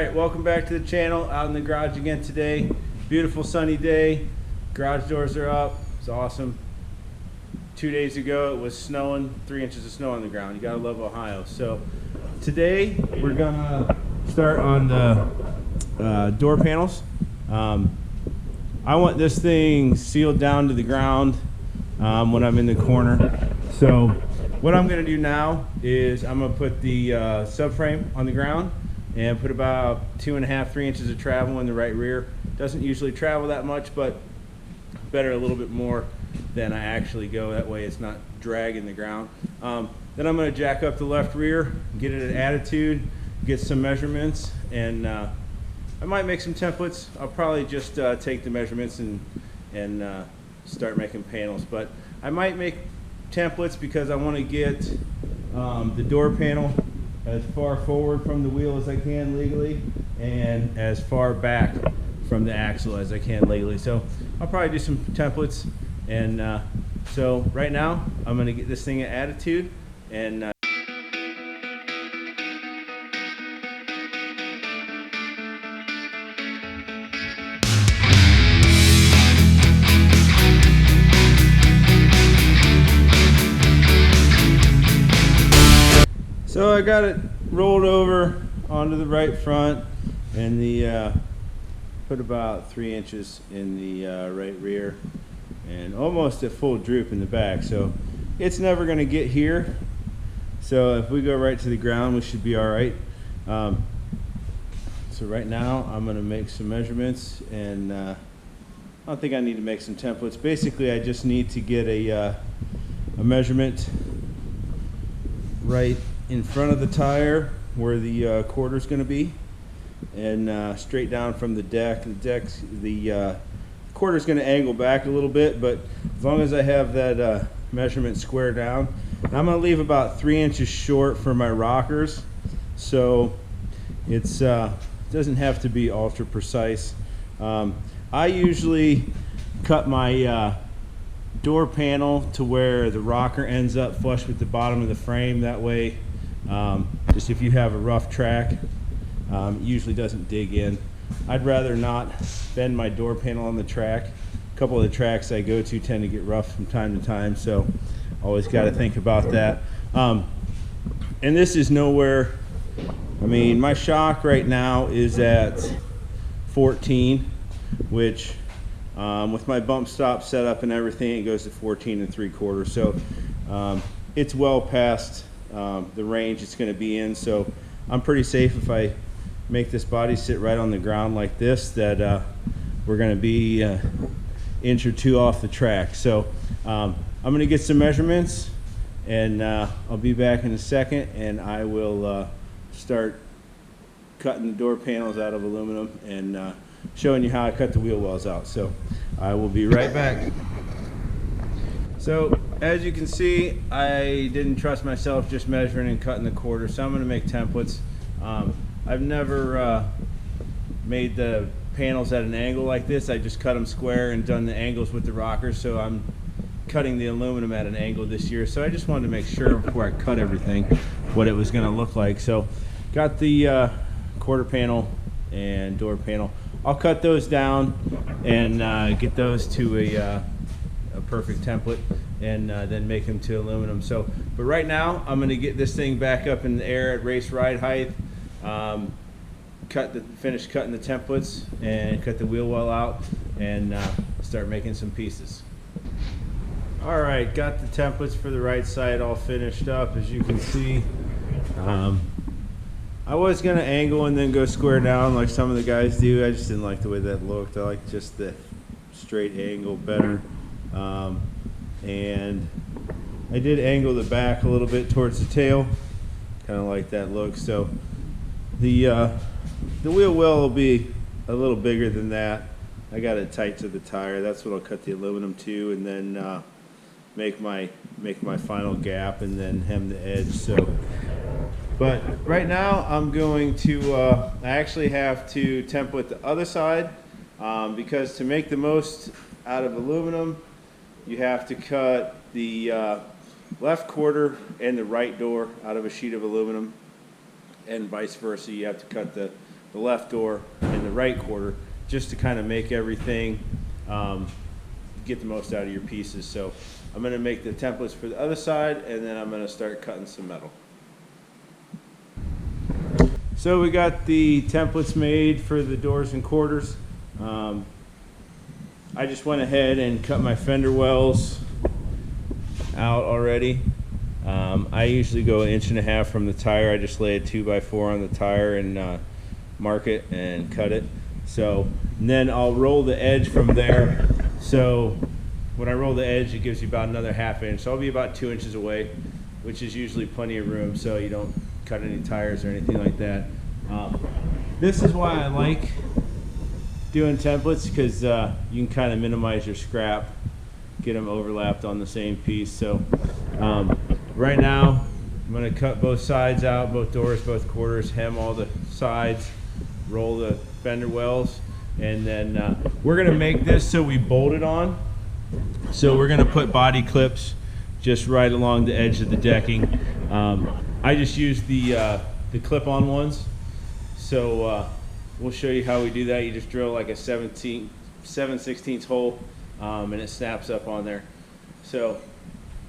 Alright, welcome back to the channel. Out in the garage again today. Beautiful sunny day. Garage doors are up. It's awesome. 2 days ago it was snowing, 3 inches of snow on the ground. You gotta love Ohio. So today we're gonna start on the door panels. I want this thing sealed down to the ground when I'm in the corner. So what I'm gonna do now is I'm gonna put the subframe on the ground and put about 2.5, 3 inches of travel in the right rear. Doesn't usually travel that much, but better a little bit more than I actually go. That way it's not dragging the ground. Then I'm going to jack up the left rear, get it at attitude, get some measurements, and I might make some templates. I'll probably just take the measurements and start making panels. But I might make templates because I want to get the door panel as far forward from the wheel as I can legally and as far back from the axle as I can legally. So I'll probably do some templates, and so right now I'm going to get this thing at attitude and so I got it rolled over onto the right front, and the put about 3 inches in the right rear, and almost at full droop in the back. So it's never going to get here. So if we go right to the ground, we should be all right. So right now I'm going to make some measurements, and I don't think I need to make some templates. Basically, I just need to get a measurement right in front of the tire where the quarter is going to be, and straight down from the deck. The quarter is going to angle back a little bit, but as long as I have that measurement square down, I'm going to leave about 3 inches short for my rockers, so it's doesn't have to be ultra precise. I usually cut my door panel to where the rocker ends up flush with the bottom of the frame. That way, just if you have a rough track, it usually doesn't dig in. I'd rather not bend my door panel on the track. A couple of the tracks I go to tend to get rough from time to time, so always got to think about that. And this is nowhere, I mean, my shock right now is at 14, which with my bump stop setup and everything, it goes to 14 3/4. So it's well past the range it's going to be in. So I'm pretty safe if I make this body sit right on the ground like this, that we're going to be inch or two off the track. So I'm going to get some measurements, and I'll be back in a second, and I will start cutting the door panels out of aluminum and showing you how I cut the wheel wells out. So I will be right back. So as you can see, I didn't trust myself just measuring and cutting the quarter, so I'm going to make templates. I've never made the panels at an angle like this. I just cut them square and done the angles with the rockers, so I'm cutting the aluminum at an angle this year. So I just wanted to make sure before I cut everything what it was going to look like. So got the quarter panel and door panel. I'll cut those down and get those to a perfect template, and then make them to aluminum. So, but right now I'm going to get this thing back up in the air at race ride height, finish cutting the templates and cut the wheel well out, and start making some pieces. All right, got the templates for the right side all finished up. As you can see, I was going to angle and then go square down like some of the guys do. I just didn't like the way that looked. I like just the straight angle better. And I did angle the back a little bit towards the tail, kind of like that look. So the wheel well will be a little bigger than that. I got it tight to the tire. That's what I'll cut the aluminum to, and then make my final gap and then hem the edge. So, but right now I'm going to I actually have to template the other side, because to make the most out of aluminum, you have to cut the left quarter and the right door out of a sheet of aluminum, and vice versa. You have to cut the the left door, and the right quarter, just to kind of make everything get the most out of your pieces. So I'm going to make the templates for the other side, and then I'm going to start cutting some metal. So we got the templates made for the doors and quarters. I just went ahead and cut my fender wells out already. I usually go 1.5 inches from the tire. I just lay a 2x4 on the tire and mark it and cut it. So then I'll roll the edge from there. So when I roll the edge, it gives you about another 1/2 inch. So I'll be about 2 inches away, which is usually plenty of room, so you don't cut any tires or anything like that. This is why I like doing templates, because you can kind of minimize your scrap, get them overlapped on the same piece. So right now I'm going to cut both sides out, both doors, both quarters, hem all the sides, roll the fender wells, and then we're going to make this so we bolt it on. So we're going to put body clips just right along the edge of the decking. I just use the clip-on ones. So we'll show you how we do that. You just drill like a 7/16 hole, and it snaps up on there. So,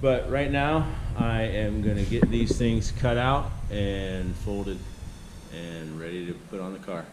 but right now I am going to get these things cut out and folded and ready to put on the car.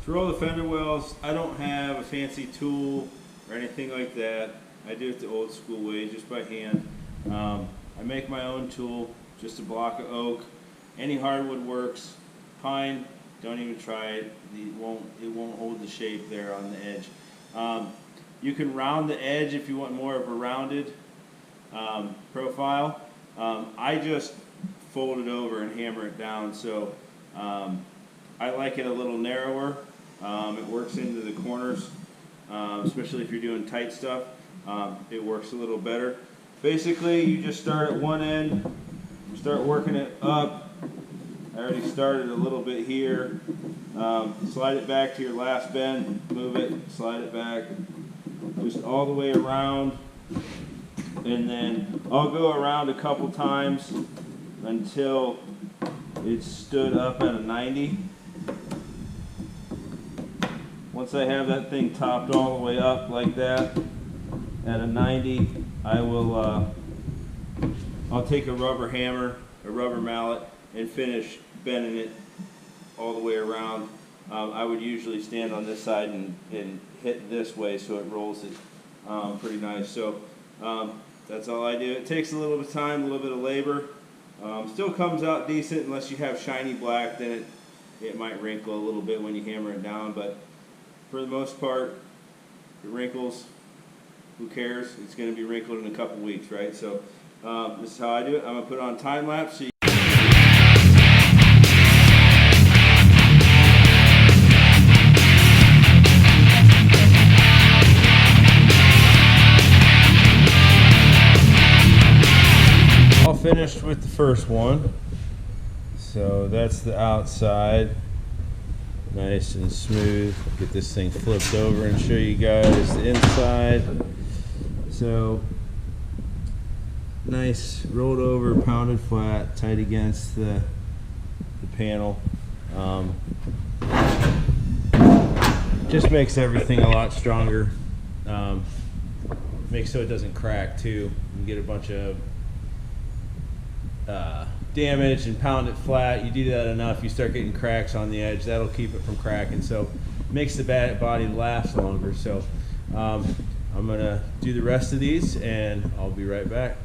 To roll the fender wells, I don't have a fancy tool or anything like that. I do it the old school way, just by hand. I make my own tool, just a block of oak. Any hardwood works. Pine, don't even try it. It won't hold the shape there on the edge. You can round the edge if you want more of a rounded profile. I just fold it over and hammer it down. So I like it a little narrower. It works into the corners, especially if you're doing tight stuff. It works a little better. Basically, you just start at one end, you start working it up. I already started a little bit here. Slide it back to your last bend, move it, slide it back, just all the way around. And then I'll go around a couple times until it's stood up at a 90. Once I have that thing topped all the way up like that at a 90, I'll take a rubber hammer, a rubber mallet, and finish bending it all the way around. I would usually stand on this side and hit this way so it rolls it pretty nice. So that's all I do. It takes a little bit of time, a little bit of labor. Still comes out decent unless you have shiny black, then it might wrinkle a little bit when you hammer it down, but for the most part, it wrinkles. Who cares? It's going to be wrinkled in a couple weeks, right? So this is how I do it. I'm going to put it on time lapse. So all finished with the first one. So that's the outside. Nice and smooth. Get this thing flipped over and show you guys the inside. So nice, rolled over, pounded flat, tight against the panel. Just makes everything a lot stronger. Makes so it doesn't crack too. You get a bunch of damage and pound it flat. You do that enough, you start getting cracks on the edge. That'll keep it from cracking. So it makes the body last longer. So I'm gonna do the rest of these and I'll be right back.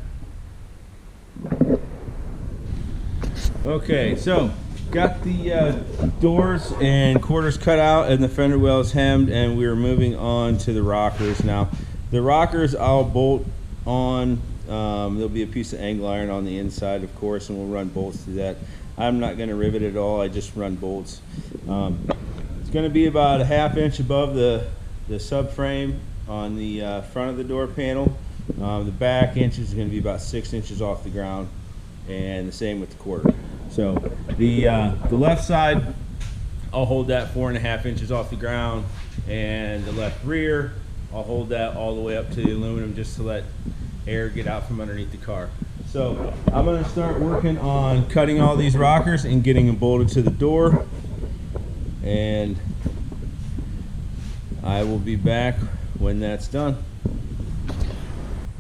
Okay, so got the doors and quarters cut out and the fender wells hemmed, and we're moving on to the rockers now. The rockers I'll bolt on. There'll be a piece of angle iron on the inside, of course, and we'll run bolts through that. I'm not going to rivet it all, I just run bolts. It's going to be about a ½ inch above the subframe on the front of the door panel. The back inch is going to be about 6 inches off the ground, and the same with the quarter. So the left side, I'll hold that 4.5 inches off the ground, and the left rear, I'll hold that all the way up to the aluminum just to let air get out from underneath the car. So I'm going to start working on cutting all these rockers and getting them bolted to the door, and I will be back when that's done.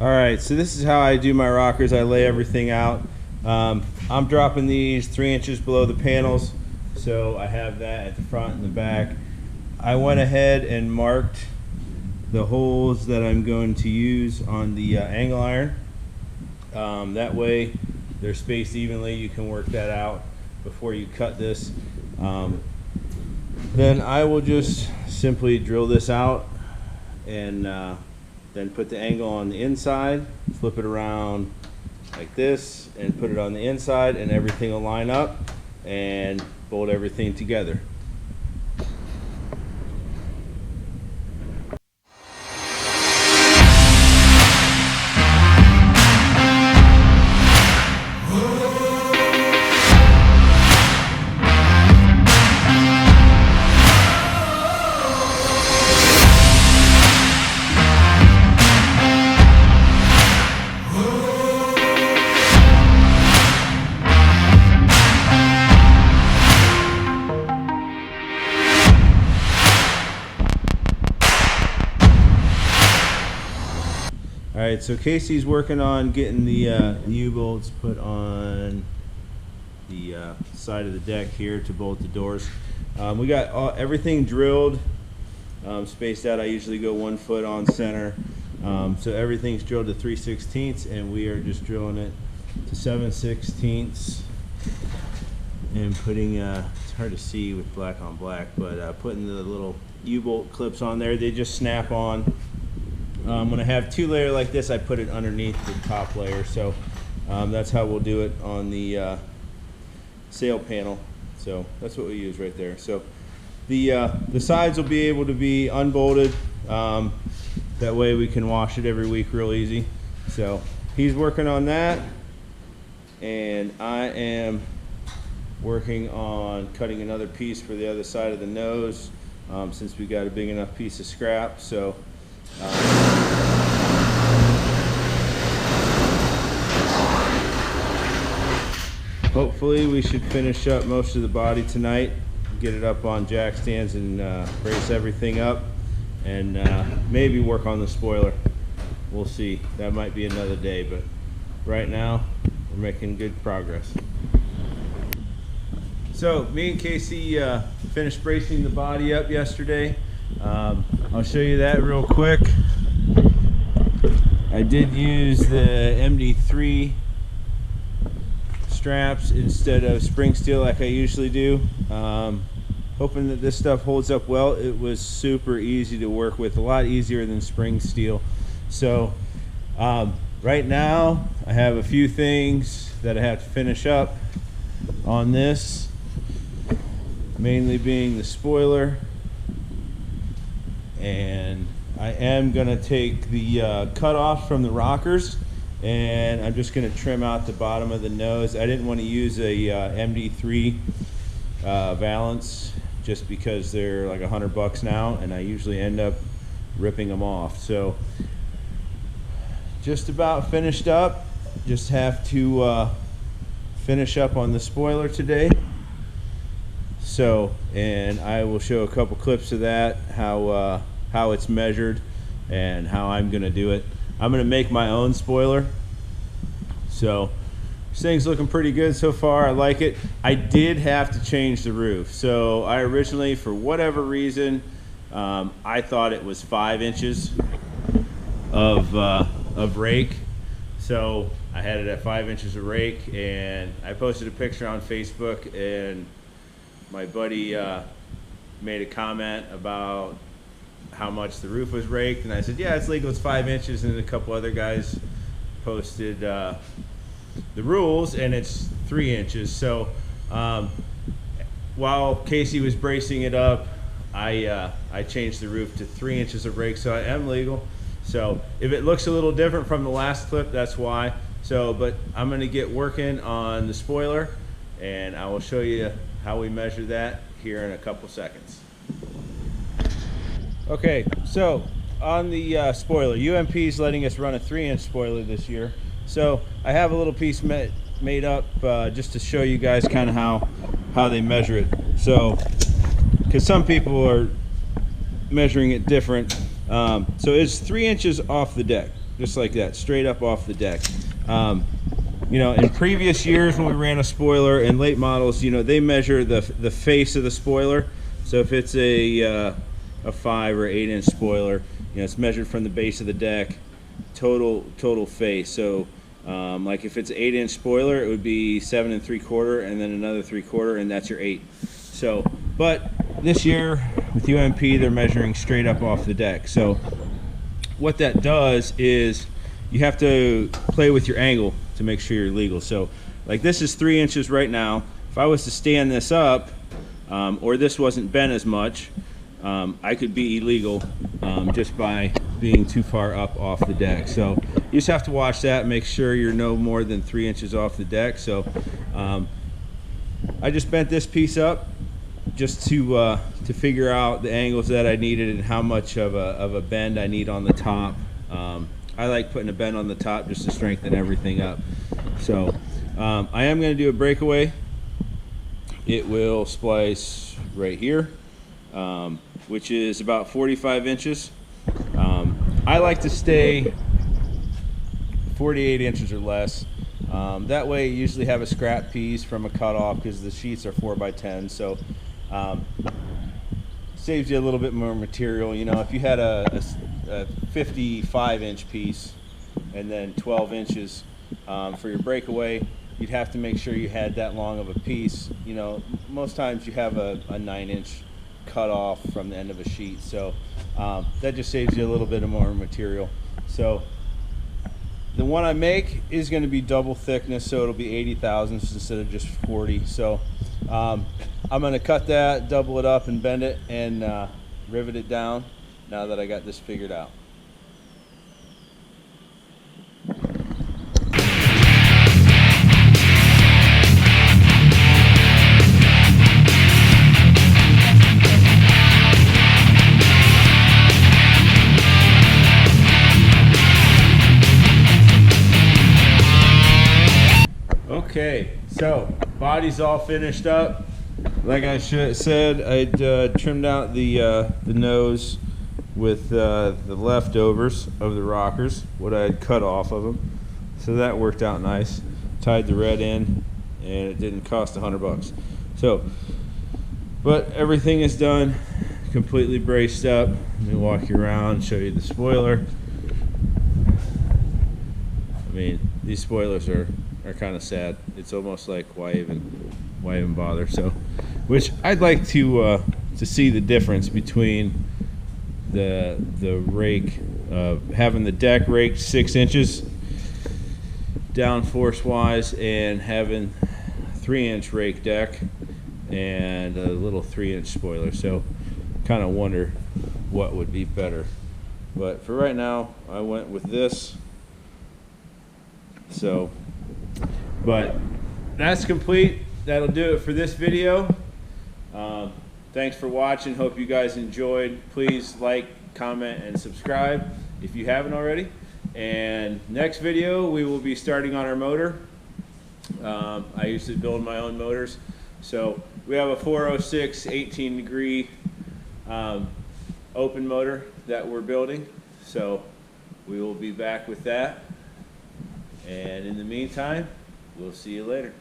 Alright, so this is how I do my rockers. I lay everything out. I'm dropping these 3 inches below the panels, so I have that at the front and the back. I went ahead and marked the holes that I'm going to use on the angle iron. That way they're spaced evenly. You can work that out before you cut this. Then I will just simply drill this out and then put the angle on the inside, flip it around like this, and put it on the inside, and everything will line up, and bolt everything together. Alright, so Casey's working on getting the U-bolts put on the side of the deck here to bolt the doors. We got everything drilled, spaced out. I usually go 1 foot on center. So everything's drilled to 3/16, and we are just drilling it to 7/16 and putting, it's hard to see with black on black, but putting the little U-bolt clips on there. They just snap on. When I have 2-layer like this, I put it underneath the top layer. So that's how we'll do it on the sail panel. So that's what we use right there. So the sides will be able to be unbolted. That way we can wash it every week real easy. So he's working on that, and I am working on cutting another piece for the other side of the nose, since we got a big enough piece of scrap. So hopefully we should finish up most of the body tonight, get it up on jack stands, and brace everything up, and maybe work on the spoiler. We'll see. That might be another day, but right now we're making good progress. So me and Casey finished bracing the body up yesterday. I'll show you that real quick. I did use the MD3 straps instead of spring steel like I usually do. Hoping that this stuff holds up well. It was super easy to work with, a lot easier than spring steel. So right now I have a few things that I have to finish up on this, mainly being the spoiler. And I am going to take the cutoff from the rockers, and I'm just going to trim out the bottom of the nose. I didn't want to use a MD3 valance just because they're like $100 now, and I usually end up ripping them off. So just about finished up. Just have to finish up on the spoiler today. So, and I will show a couple clips of that, how it's measured and how I'm gonna do it. I'm gonna make my own spoiler. So this thing's looking pretty good so far. I like it. I did have to change the roof. So I originally, for whatever reason, I thought it was 5 inches of rake. So I had it at 5 inches of rake, and I posted a picture on Facebook, and my buddy made a comment about how much the roof was raked, and I said, yeah, it's legal, it's 5 inches, and then a couple other guys posted the rules, and it's 3 inches. So while Casey was bracing it up, I changed the roof to 3 inches of rake, so I am legal. So if it looks a little different from the last clip, that's why. So, but I'm gonna get working on the spoiler, and I will show you how we measure that here in a couple seconds. Okay, so on the spoiler, UMP is letting us run a 3-inch spoiler this year. So I have a little piece made up just to show you guys kind of how they measure it. So, because some people are measuring it different. So it's 3 inches off the deck, just like that, straight up off the deck. You know, in previous years when we ran a spoiler and late models, you know, they measure the face of the spoiler. So if it's a 5 or 8 inch spoiler, you know, it's measured from the base of the deck, total face. So like if it's an 8 inch spoiler, it would be 7 3/4, and then another 3/4, and that's your 8. So, but this year with UMP, they're measuring straight up off the deck. So what that does is you have to play with your angle to make sure you're legal. So like this is 3 inches right now. If I was to stand this up, or this wasn't bent as much, I could be illegal just by being too far up off the deck. So you just have to watch that, make sure you're no more than 3 inches off the deck. So I just bent this piece up just to figure out the angles that I needed and how much of a bend I need on the top. I like putting a bend on the top just to strengthen everything up. So I am going to do a breakaway. It will splice right here, which is about 45 inches. I like to stay 48 inches or less. That way you usually have a scrap piece from a cutoff because the sheets are 4x10. So saves you a little bit more material. You know, if you had a 55 inch piece and then 12 inches for your breakaway, you'd have to make sure you had that long of a piece. You know, most times you have a 9 inch cut off from the end of a sheet, so that just saves you a little bit of more material. So the one I make is going to be double thickness, so it'll be 80 thousandths instead of just 40. So I'm going to cut that, double it up, and bend it, and rivet it down now that I got this figured out. Okay, so body's all finished up. Like I said, I'd trimmed out the nose with the leftovers of the rockers, what I had cut off of them. So that worked out nice. Tied the red in, and it didn't cost $100. So, but everything is done, completely braced up. Let me walk you around, show you the spoiler. I mean, these spoilers are kind of sad. It's almost like why even bother? So, which I'd like to see the difference between the rake, having the deck raked 6 inches down force wise, and having 3 inch rake deck and a little 3 inch spoiler. So, kind of wonder what would be better. But for right now, I went with this. So, but that's complete. That'll do it for this video. Thanks for watching. Hope you guys enjoyed. Please like, comment, and subscribe if you haven't already. And next video, we will be starting on our motor. I usually build my own motors. So we have a 406 18 degree open motor that we're building. So we will be back with that. And in the meantime, we'll see you later.